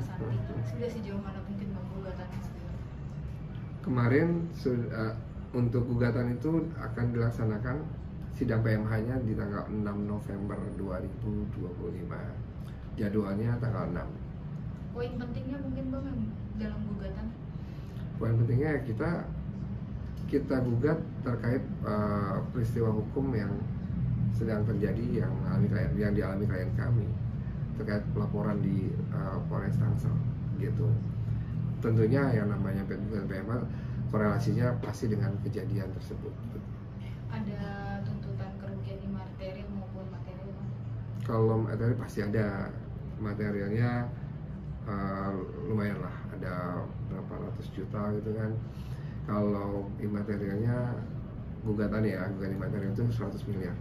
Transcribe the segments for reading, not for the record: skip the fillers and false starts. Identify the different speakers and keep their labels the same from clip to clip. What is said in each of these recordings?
Speaker 1: Santi. Sudah sejauh mana mungkin bang gugatannya sendiri?
Speaker 2: Kemarin untuk gugatan itu akan dilaksanakan sidang PMH-nya di tanggal 6 November 2025. Jadwalnya tanggal 6.
Speaker 1: Poin pentingnya mungkin bang yang dalam gugatan?
Speaker 2: Poin pentingnya kita gugat terkait peristiwa hukum yang sedang terjadi yang dialami klien kami terkait pelaporan di Polres Tangsel gitu. Tentunya yang namanya PMH korelasinya pasti dengan kejadian tersebut.
Speaker 1: Ada tuntutan kerugian imaterial maupun material bang?
Speaker 2: Kalau materi pasti ada, materialnya lumayan lah, ada berapa ratus juta gitu kan. Kalau imaterialnya gugatan imaterial itu 100 miliar.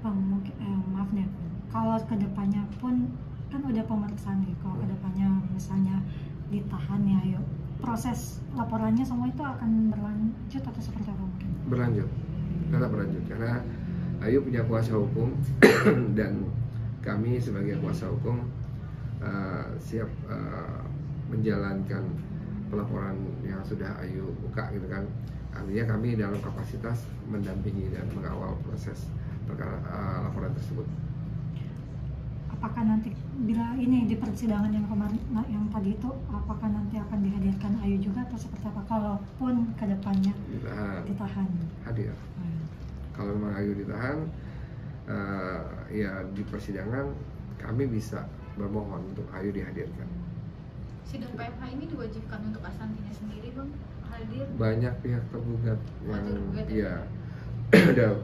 Speaker 3: Bang, mungkin maaf nih, kalau kedepannya pun kan udah pemeriksaan nih, kalau kedepannya misalnya ditahan ya, yuk proses laporannya semua itu akan berlanjut atau seperti apa mungkin?
Speaker 2: Berlanjut, tetap berlanjut karena Ayu punya kuasa hukum dan kami sebagai kuasa hukum siap menjalankan pelaporan yang sudah Ayu buka gitu kan. Artinya kami dalam kapasitas mendampingi dan mengawal proses perkara laporan tersebut.
Speaker 3: Apakah nanti bila ini di persidangan yang kemarin yang tadi itu, apakah nanti akan dihadirkan Ayu juga atau seperti apa? Kalaupun kedepannya ditahan
Speaker 2: hadir. Kalau memang Ayu ditahan, ya di persidangan kami bisa bermohon untuk Ayu dihadirkan.
Speaker 1: Sidang PMH ini diwajibkan untuk Asantinya sendiri bang hadir?
Speaker 2: Banyak pihak tergugat yang
Speaker 1: ya?
Speaker 2: Ada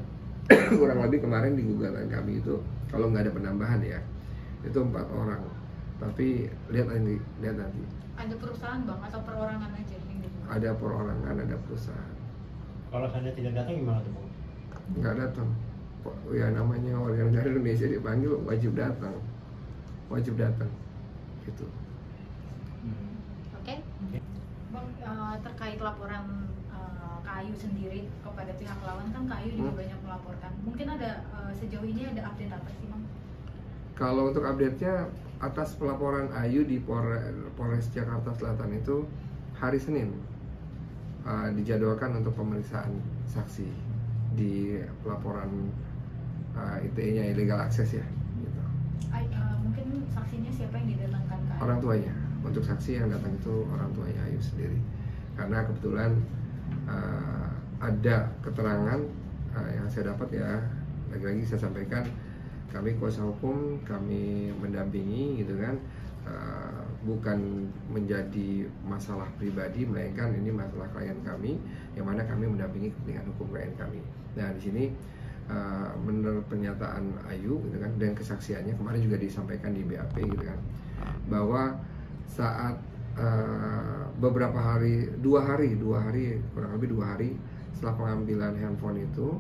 Speaker 2: kurang lebih kemarin di gugatan kami itu kalau nggak ada penambahan ya itu 4 orang, tapi lihat nanti.
Speaker 1: Ada perusahaan bang atau perorangan aja yang dibuka?
Speaker 2: Ada perorangan, ada perusahaan.
Speaker 4: Kalau saya tidak datang gimana tuh bang?
Speaker 2: Nggak datang, ya namanya warga negara Indonesia dipanggil wajib datang gitu.
Speaker 1: Oke. Bang, terkait laporan Ayu sendiri kepada pihak lawan kan Ayu juga banyak melaporkan. Mungkin ada sejauh ini ada update apa sih bang?
Speaker 2: Kalau untuk update-nya atas pelaporan Ayu di Polres Jakarta Selatan itu hari Senin dijadwalkan untuk pemeriksaan saksi di pelaporan ITE-nya illegal access ya. Gitu.
Speaker 1: Mungkin saksinya siapa yang didatangkan ke Ayu?
Speaker 2: Orang tuanya. Untuk saksi yang datang itu orang tuanya Ayu sendiri. Karena kebetulan ada keterangan yang saya dapat ya, lagi-lagi saya sampaikan, kami kuasa hukum, kami mendampingi gitu kan, bukan menjadi masalah pribadi, melainkan ini masalah klien kami, yang mana kami mendampingi kepentingan hukum klien kami. Nah di sini menurut pernyataan Ayu gitu kan, dan kesaksiannya kemarin juga disampaikan di BAP gitu kan, bahwa saat beberapa hari, dua hari kurang lebih 2 hari setelah pengambilan handphone itu,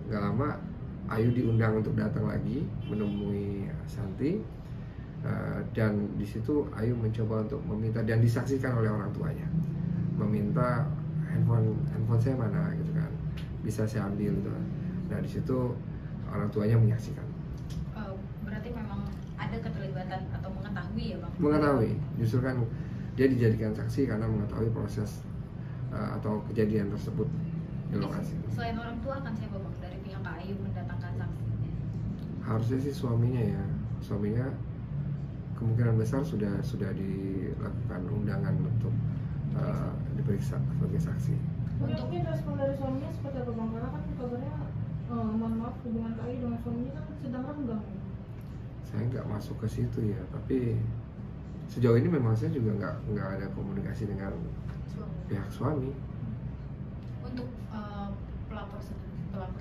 Speaker 2: gak lama Ayu diundang untuk datang lagi menemui Santi, dan di situ Ayu mencoba untuk meminta dan disaksikan oleh orang tuanya, meminta handphone saya mana gitu kan, bisa saya ambil gitu. Nah di situ orang tuanya menyaksikan.
Speaker 1: Berarti memang ada keterlibatan atau mengetahui ya bang?
Speaker 2: Mengetahui, justru kan dia dijadikan saksi karena mengetahui proses atau kejadian tersebut di lokasi.
Speaker 1: Selain orang tua kan siapa bang dari pihak Ayu mendatangkan saksinya?
Speaker 2: Harusnya sih suaminya ya, suaminya kemungkinan besar sudah dilakukan undangan untuk diperiksa sebagai saksi.
Speaker 5: Untuk respon dari suaminya seperti apa bang? Karena kan kabarnya mohon maaf hubungan Ayu dengan suaminya kan sedang renggang.
Speaker 2: Saya nggak masuk ke situ ya, tapi sejauh ini memang saya juga nggak ada komunikasi dengan pihak suami.
Speaker 1: Untuk pelapor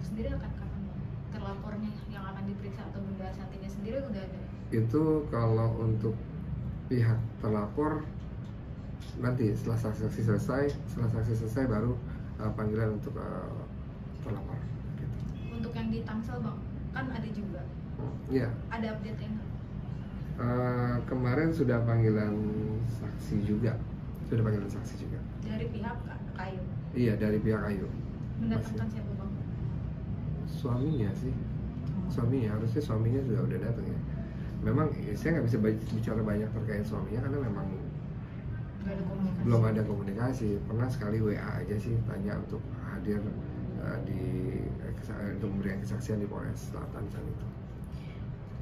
Speaker 1: sendiri akan kapan bang? Terlapornya yang akan diperiksa atau Bunda Santinya sendiri udah ada?
Speaker 2: Itu kalau untuk pihak terlapor nanti setelah saksi selesai baru panggilan untuk terlapor. Gitu.
Speaker 1: Untuk yang di Tangsel bang, kan ada juga.
Speaker 2: Iya.
Speaker 1: Ada update yang
Speaker 2: kemarin sudah panggilan saksi juga. Dari
Speaker 1: pihak Ayu?
Speaker 2: Iya, dari pihak Ayu.
Speaker 1: Mendatangkan siapa bang?
Speaker 2: Suaminya sih, harusnya suaminya udah datang ya. memang saya nggak bisa bicara banyak terkait suaminya karena memang
Speaker 1: Nggak ada komunikasi.
Speaker 2: belum ada komunikasi. Pernah sekali WA aja sih tanya untuk hadir untuk memberikan kesaksian di Polres Selatan saat itu.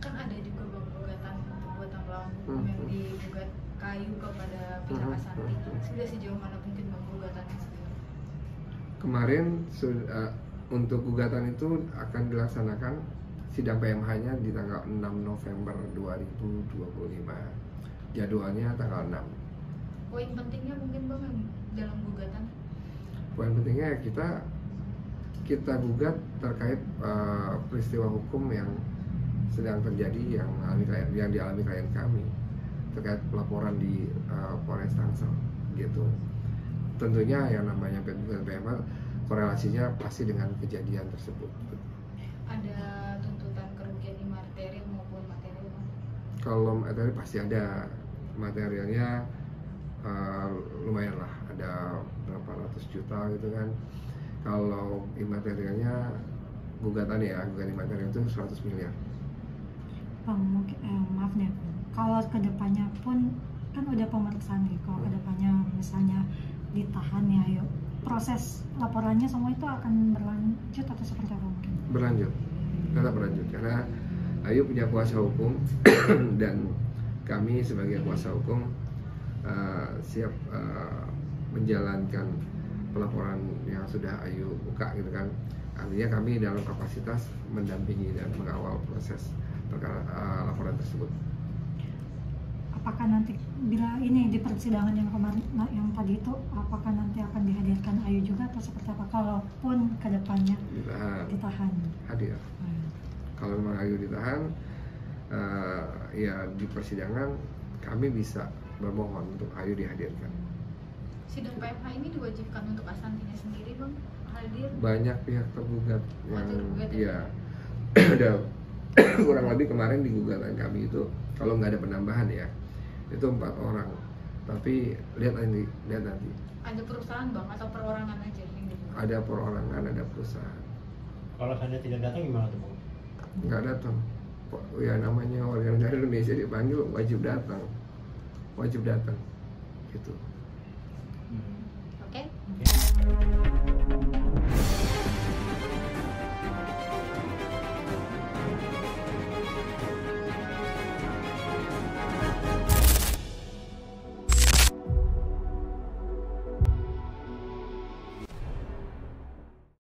Speaker 1: Kan ada juga bang gugatan untuk melawan hukum yang digugat Kayu kepada pihak Ashanti. Sudah sejauh mana mungkin bang gugatannya sendiri?
Speaker 2: Kemarin untuk gugatan itu akan dilaksanakan sidang PMH-nya di tanggal 6 November 2025. Jadwalnya tanggal 6.
Speaker 1: Poin pentingnya mungkin bang yang dalam gugatan?
Speaker 2: Poin pentingnya kita gugat terkait peristiwa hukum yang sedang terjadi yang dialami klien kami terkait pelaporan di Polres Tangsel gitu. Tentunya yang namanya PMH korelasinya pasti dengan kejadian tersebut.
Speaker 1: Ada tuntutan kerugian imaterial maupun material bang?
Speaker 2: Kalau materi pasti ada, materialnya lumayan lah, ada berapa ratus juta gitu kan. Kalau imaterialnya gugatan imaterial itu 100 miliar.
Speaker 3: Bang, mungkin maaf nih, kalau kedepannya pun kan udah pemeriksaan nih, kalau kedepannya misalnya ditahan ya, ayo proses laporannya semua itu akan berlanjut atau seperti apa mungkin?
Speaker 2: Berlanjut, tetap berlanjut karena Ayu punya kuasa hukum dan kami sebagai kuasa hukum siap menjalankan pelaporan yang sudah Ayu buka gitu kan. Artinya kami dalam kapasitas mendampingi dan mengawal proses perkara laporan tersebut.
Speaker 3: Apakah nanti bila ini di persidangan yang kemarin yang tadi itu, apakah nanti akan dihadirkan Ayu juga atau seperti apa? Kalaupun kedepannya ditahan
Speaker 2: hadir. Kalau memang Ayu ditahan, ya di persidangan kami bisa bermohon untuk Ayu dihadirkan.
Speaker 1: Sidang PMH ini diwajibkan untuk Ashantinya sendiri bang hadir?
Speaker 2: Banyak pihak tergugat yang
Speaker 1: tergugat
Speaker 2: ya ada kurang lebih kemarin di gugatan kami itu kalau nggak ada penambahan ya itu 4 orang, tapi lihat nanti.
Speaker 1: Ada perusahaan bang atau perorangan aja yang digugat?
Speaker 2: Ada perorangan, ada perusahaan.
Speaker 4: Kalau seandainya tidak datang gimana tuh bang?
Speaker 2: Nggak datang. Ya namanya warga negara Indonesia dipanggil wajib datang gitu.